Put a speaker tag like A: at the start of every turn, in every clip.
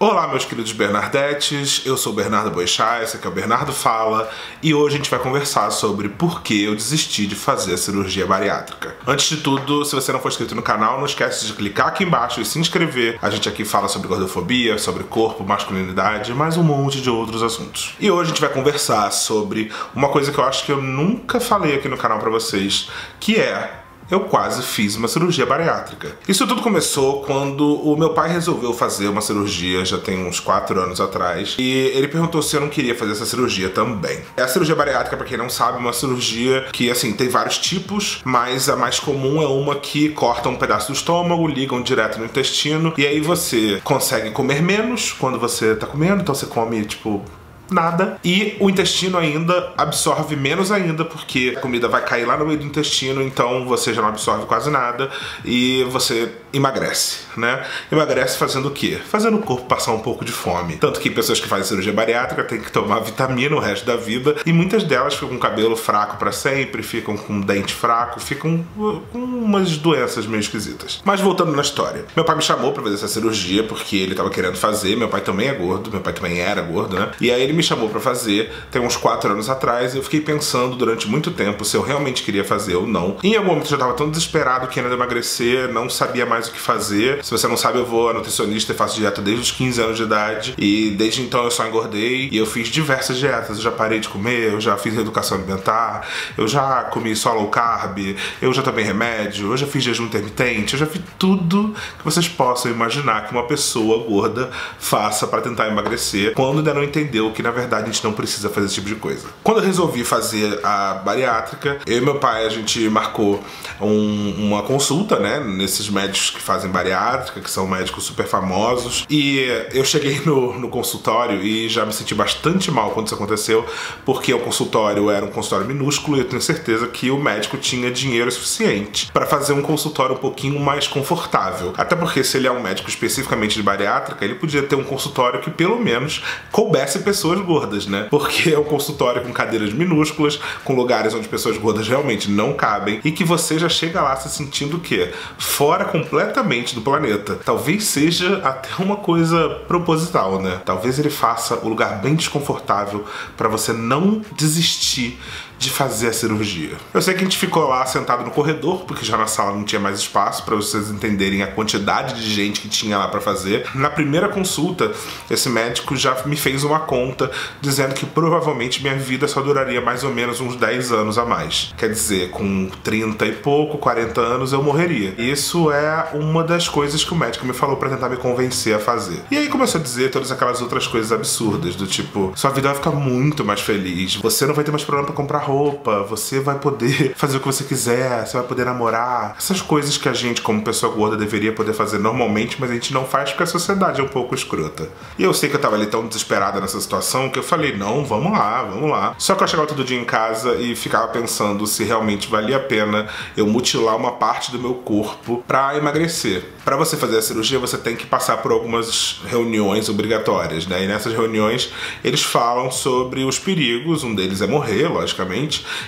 A: Olá, meus queridos Bernardetes, eu sou o Bernardo Boechat, esse aqui é o Bernardo Fala, e hoje a gente vai conversar sobre por que eu desisti de fazer a cirurgia bariátrica. Antes de tudo, se você não for inscrito no canal, não esquece de clicar aqui embaixo e se inscrever. A gente aqui fala sobre gordofobia, sobre corpo, masculinidade e mais um monte de outros assuntos. E hoje a gente vai conversar sobre uma coisa que eu acho que eu nunca falei aqui no canal pra vocês, que é: eu quase fiz uma cirurgia bariátrica. Isso tudo começou quando o meu pai resolveu fazer uma cirurgia, já tem uns 4 anos atrás, e ele perguntou se eu não queria fazer essa cirurgia também. A cirurgia bariátrica, pra quem não sabe, é uma cirurgia que, assim, tem vários tipos, mas a mais comum é uma que corta um pedaço do estômago, ligam direto no intestino, e aí você consegue comer menos quando você tá comendo, então você come, tipo, nada. E o intestino ainda absorve menos ainda, porque a comida vai cair lá no meio do intestino, então você já não absorve quase nada e você emagrece, né? Emagrece fazendo o quê? Fazendo o corpo passar um pouco de fome. Tanto que pessoas que fazem cirurgia bariátrica têm que tomar vitamina o resto da vida, e muitas delas ficam com cabelo fraco pra sempre, ficam com dente fraco, ficam com umas doenças meio esquisitas. Mas voltando na história, meu pai me chamou pra fazer essa cirurgia porque ele tava querendo fazer. Meu pai também é gordo, meu pai também era gordo, né? E aí ele me chamou pra fazer, tem uns 4 anos atrás, e eu fiquei pensando durante muito tempo se eu realmente queria fazer ou não. E em algum momento eu já tava tão desesperado que ia emagrecer, não sabia mais o que fazer. Se você não sabe, eu vou a nutricionista e faço dieta desde os 15 anos de idade, e desde então eu só engordei, e eu fiz diversas dietas. Eu já parei de comer, eu já fiz reeducação alimentar, eu já comi só low carb, eu já tomei remédio, eu já fiz jejum intermitente, eu já fiz tudo que vocês possam imaginar que uma pessoa gorda faça pra tentar emagrecer, quando ainda não entendeu que na verdade a gente não precisa fazer esse tipo de coisa. Quando eu resolvi fazer a bariátrica, eu e meu pai, a gente marcou uma consulta, né, nesses médicos que fazem bariátrica, que são médicos super famosos, e eu cheguei no consultório e já me senti bastante mal quando isso aconteceu, porque o consultório era um consultório minúsculo e eu tenho certeza que o médico tinha dinheiro suficiente para fazer um consultório um pouquinho mais confortável. Até porque se ele é um médico especificamente de bariátrica, ele podia ter um consultório que pelo menos coubesse pessoas gordas, né? Porque é um consultório com cadeiras minúsculas, com lugares onde pessoas gordas realmente não cabem, e que você já chega lá se sentindo o quê? Fora completamente do planeta. Talvez seja até uma coisa proposital, né? Talvez ele faça o lugar bem desconfortável para você não desistir de fazer a cirurgia. Eu sei que a gente ficou lá sentado no corredor, porque já na sala não tinha mais espaço, para vocês entenderem a quantidade de gente que tinha lá para fazer. Na primeira consulta, esse médico já me fez uma conta dizendo que provavelmente minha vida só duraria mais ou menos uns 10 anos a mais. Quer dizer, com 30 e pouco, 40 anos eu morreria. Isso é uma das coisas que o médico me falou para tentar me convencer a fazer. E aí começou a dizer todas aquelas outras coisas absurdas, do tipo, sua vida vai ficar muito mais feliz, você não vai ter mais problema para comprar roupa, você vai poder fazer o que você quiser, você vai poder namorar. Essas coisas que a gente, como pessoa gorda, deveria poder fazer normalmente, mas a gente não faz porque a sociedade é um pouco escrota. E eu sei que eu tava ali tão desesperada nessa situação que eu falei, não, vamos lá, vamos lá. Só que eu chegava todo dia em casa e ficava pensando se realmente valia a pena eu mutilar uma parte do meu corpo pra emagrecer. Pra você fazer a cirurgia, você tem que passar por algumas reuniões obrigatórias, né? E nessas reuniões, eles falam sobre os perigos. Um deles é morrer, logicamente,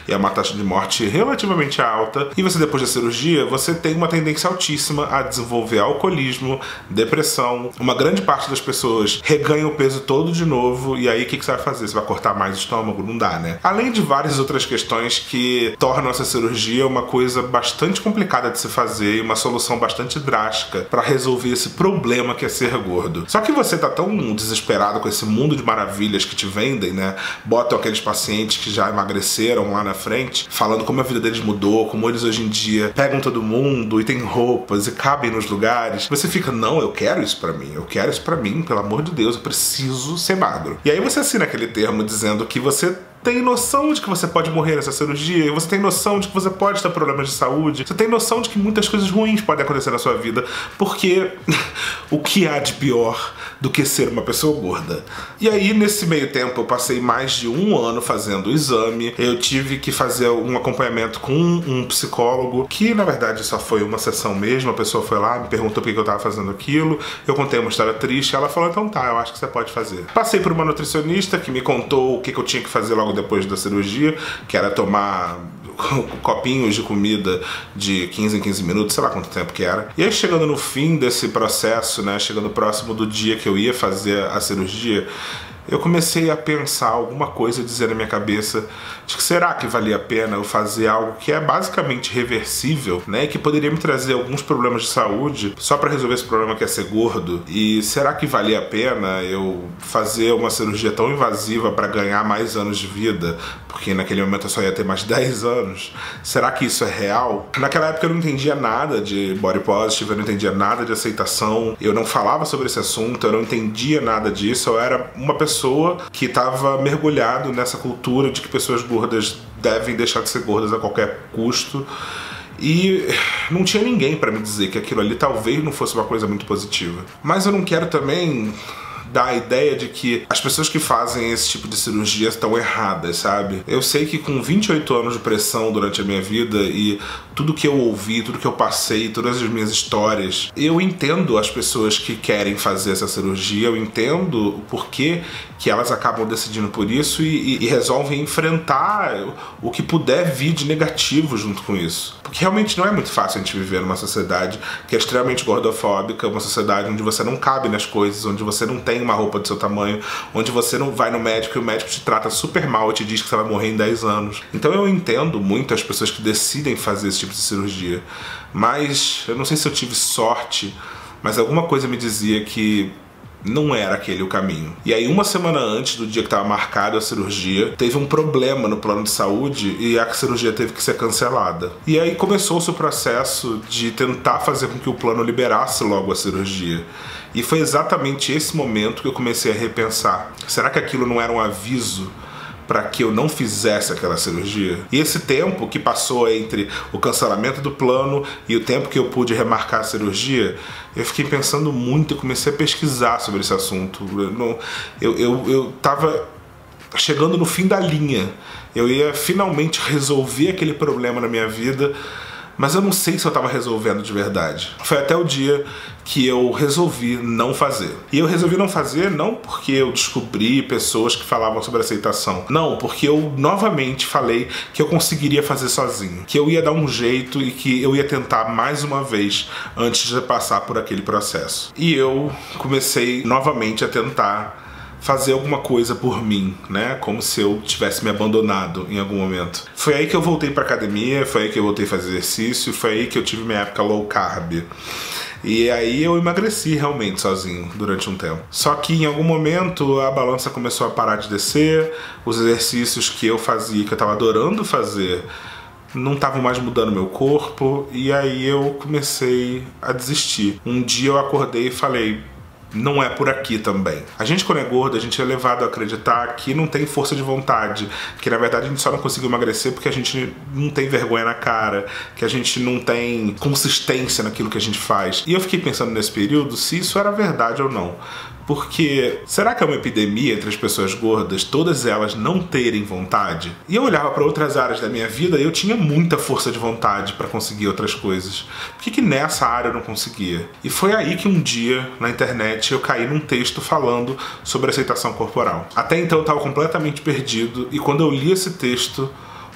A: e é uma taxa de morte relativamente alta. E você, depois da cirurgia, você tem uma tendência altíssima a desenvolver alcoolismo, depressão. Uma grande parte das pessoas reganha o peso todo de novo, e aí o que você vai fazer? Você vai cortar mais o estômago? Não dá, né? Além de várias outras questões que tornam essa cirurgia uma coisa bastante complicada de se fazer e uma solução bastante drástica para resolver esse problema que é ser gordo. Só que você tá tão desesperado com esse mundo de maravilhas que te vendem, né? Botam aqueles pacientes que já emagreceram lá na frente, falando como a vida deles mudou, como eles hoje em dia pegam todo mundo e tem roupas e cabem nos lugares. Você fica, não, eu quero isso pra mim, eu quero isso pra mim, pelo amor de Deus, eu preciso ser magro. E aí você assina aquele termo dizendo que você tem noção de que você pode morrer nessa cirurgia, você tem noção de que você pode ter problemas de saúde, você tem noção de que muitas coisas ruins podem acontecer na sua vida, porque o que há de pior do que ser uma pessoa gorda? E aí, nesse meio tempo, eu passei mais de 1 ano fazendo o exame, eu tive que fazer um acompanhamento com um psicólogo, que na verdade só foi uma sessão mesmo. A pessoa foi lá, me perguntou por que eu tava fazendo aquilo, eu contei uma história triste, ela falou, então tá, eu acho que você pode fazer. Passei por uma nutricionista que me contou o que eu tinha que fazer logo logo depois da cirurgia, que era tomar copinhos de comida de 15 em 15 minutos, sei lá quanto tempo que era. E aí, chegando no fim desse processo, né, chegando próximo do dia que eu ia fazer a cirurgia, eu comecei a pensar alguma coisa, dizer na minha cabeça de que será que valia a pena eu fazer algo que é basicamente reversível, né, e que poderia me trazer alguns problemas de saúde só para resolver esse problema que é ser gordo. E será que valia a pena eu fazer uma cirurgia tão invasiva para ganhar mais anos de vida, porque naquele momento eu só ia ter mais 10 anos? Será que isso é real? Naquela época eu não entendia nada de body positive, eu não entendia nada de aceitação, eu não falava sobre esse assunto, eu não entendia nada disso, eu era uma pessoa que estava mergulhado nessa cultura de que pessoas gordas devem deixar de ser gordas a qualquer custo. E não tinha ninguém para me dizer que aquilo ali talvez não fosse uma coisa muito positiva. Mas eu não quero também dar a ideia de que as pessoas que fazem esse tipo de cirurgia estão erradas, sabe? Eu sei que com 28 anos de pressão durante a minha vida e tudo que eu ouvi, tudo que eu passei, todas as minhas histórias, eu entendo as pessoas que querem fazer essa cirurgia, eu entendo o porquê que elas acabam decidindo por isso e resolvem enfrentar o que puder vir de negativo junto com isso. Porque realmente não é muito fácil a gente viver numa sociedade que é extremamente gordofóbica, uma sociedade onde você não cabe nas coisas, onde você não tem uma roupa do seu tamanho, onde você não vai no médico e o médico te trata super mal e te diz que você vai morrer em 10 anos. Então eu entendo muito as pessoas que decidem fazer esse tipo de cirurgia, mas eu não sei se eu tive sorte, mas alguma coisa me dizia que não era aquele o caminho. E aí, uma semana antes do dia que estava marcado a cirurgia, teve um problema no plano de saúde e a cirurgia teve que ser cancelada. E aí começou-se o processo de tentar fazer com que o plano liberasse logo a cirurgia. E foi exatamente esse momento que eu comecei a repensar. Será que aquilo não era um aviso para que eu não fizesse aquela cirurgia? E esse tempo que passou entre o cancelamento do plano e o tempo que eu pude remarcar a cirurgia, eu fiquei pensando muito e comecei a pesquisar sobre esse assunto. Eu tava chegando no fim da linha. Eu ia finalmente resolver aquele problema na minha vida, mas eu não sei se eu estava resolvendo de verdade. Foi até o dia que eu resolvi não fazer. E eu resolvi não fazer não porque eu descobri pessoas que falavam sobre aceitação. Não, porque eu novamente falei que eu conseguiria fazer sozinho. Que eu ia dar um jeito e que eu ia tentar mais uma vez antes de passar por aquele processo. E eu comecei novamente a tentar fazer alguma coisa por mim, né? Como se eu tivesse me abandonado em algum momento. Foi aí que eu voltei pra academia, foi aí que eu voltei a fazer exercício, foi aí que eu tive minha época low carb. E aí eu emagreci realmente sozinho durante um tempo. Só que em algum momento a balança começou a parar de descer, os exercícios que eu fazia, que eu tava adorando fazer, não estavam mais mudando meu corpo, e aí eu comecei a desistir. Um dia eu acordei e falei: não é por aqui também. A gente, quando é gordo, a gente é levado a acreditar que não tem força de vontade, que na verdade a gente só não conseguiu emagrecer porque a gente não tem vergonha na cara, que a gente não tem consistência naquilo que a gente faz. E eu fiquei pensando nesse período se isso era verdade ou não. Porque será que é uma epidemia entre as pessoas gordas, todas elas não terem vontade? E eu olhava para outras áreas da minha vida e eu tinha muita força de vontade para conseguir outras coisas. Por que nessa área eu não conseguia? E foi aí que um dia, na internet, eu caí num texto falando sobre aceitação corporal. Até então eu estava completamente perdido, e quando eu li esse texto,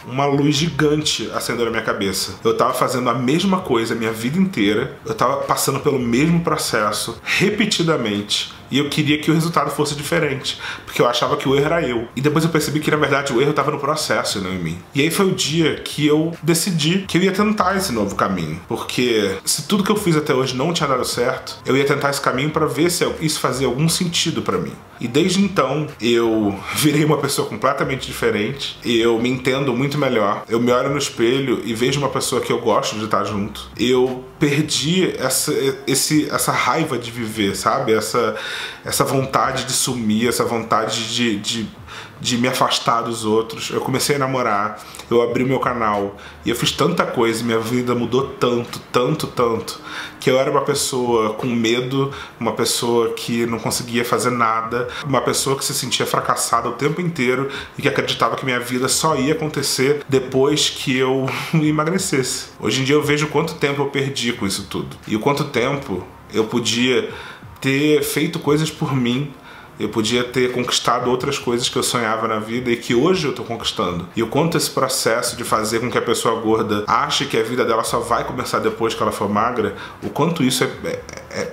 A: uma luz gigante acendeu na minha cabeça. Eu tava fazendo a mesma coisa a minha vida inteira, eu tava passando pelo mesmo processo repetidamente, e eu queria que o resultado fosse diferente, porque eu achava que o erro era eu. E depois eu percebi que na verdade o erro estava no processo e não em mim. E aí foi o dia que eu decidi que eu ia tentar esse novo caminho, porque se tudo que eu fiz até hoje não tinha dado certo, eu ia tentar esse caminho para ver se isso fazia algum sentido para mim. E desde então eu virei uma pessoa completamente diferente, eu me entendo muito melhor, eu me olho no espelho e vejo uma pessoa que eu gosto de estar junto. Eu perdi essa raiva de viver, sabe? Essa vontade de sumir, essa vontade de me afastar dos outros. Eu comecei a namorar, eu abri o meu canal e eu fiz tanta coisa, minha vida mudou tanto, que eu era uma pessoa com medo, uma pessoa que não conseguia fazer nada, uma pessoa que se sentia fracassada o tempo inteiro e que acreditava que minha vida só ia acontecer depois que eu emagrecesse. Hoje em dia eu vejo quanto tempo eu perdi com isso tudo e o quanto tempo eu podia ter feito coisas por mim Eu podia ter conquistado outras coisas que eu sonhava na vida e que hoje eu tô conquistando. E o quanto esse processo de fazer com que a pessoa gorda ache que a vida dela só vai começar depois que ela for magra, o quanto isso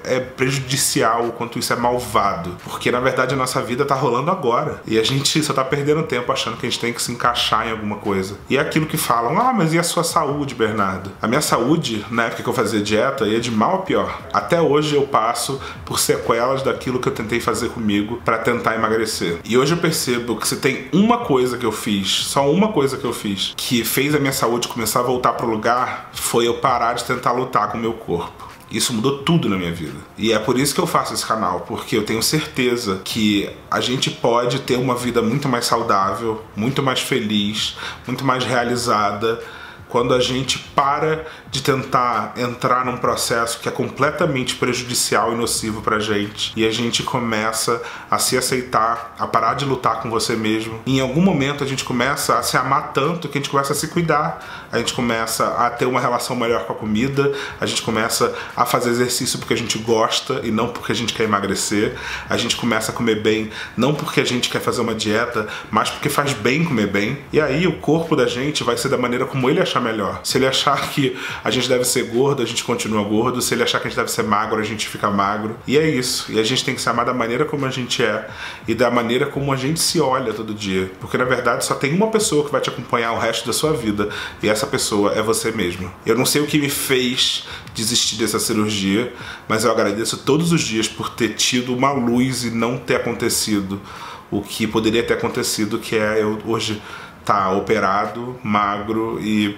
A: é prejudicial, o quanto isso é malvado. Porque na verdade a nossa vida tá rolando agora. E a gente só tá perdendo tempo achando que a gente tem que se encaixar em alguma coisa. E é aquilo que falam, ah, mas e a sua saúde, Bernardo? A minha saúde, na época que eu fazia dieta, ia de mal a pior. Até hoje eu passo por sequelas daquilo que eu tentei fazer comigo pra tentar emagrecer. E hoje eu percebo que se tem uma coisa que eu fiz, só uma coisa que eu fiz, que fez a minha saúde começar a voltar pro lugar, foi eu parar de tentar lutar com o meu corpo. Isso mudou tudo na minha vida. E é por isso que eu faço esse canal, porque eu tenho certeza que a gente pode ter uma vida muito mais saudável, muito mais feliz, muito mais realizada, quando a gente para de tentar entrar num processo que é completamente prejudicial e nocivo pra gente, e a gente começa a se aceitar, a parar de lutar com você mesmo. E em algum momento a gente começa a se amar tanto que a gente começa a se cuidar, a gente começa a ter uma relação melhor com a comida, a gente começa a fazer exercício porque a gente gosta e não porque a gente quer emagrecer, a gente começa a comer bem não porque a gente quer fazer uma dieta, mas porque faz bem comer bem. E aí o corpo da gente vai ser da maneira como ele achar melhor. Se ele achar que a gente deve ser gordo, a gente continua gordo. Se ele achar que a gente deve ser magro, a gente fica magro. E é isso. E a gente tem que se amar da maneira como a gente é e da maneira como a gente se olha todo dia. Porque na verdade só tem uma pessoa que vai te acompanhar o resto da sua vida, e essa pessoa é você mesmo. Eu não sei o que me fez desistir dessa cirurgia, mas eu agradeço todos os dias por ter tido uma luz e não ter acontecido o que poderia ter acontecido, que é eu hoje estar operado, magro e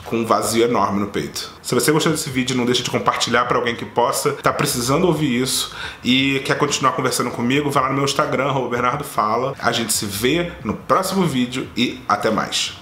A: com um vazio enorme no peito. Se você gostou desse vídeo, não deixe de compartilhar para alguém que possa estar precisando ouvir isso e quer continuar conversando comigo, vai lá no meu Instagram, @BernardoFala. A gente se vê no próximo vídeo e até mais.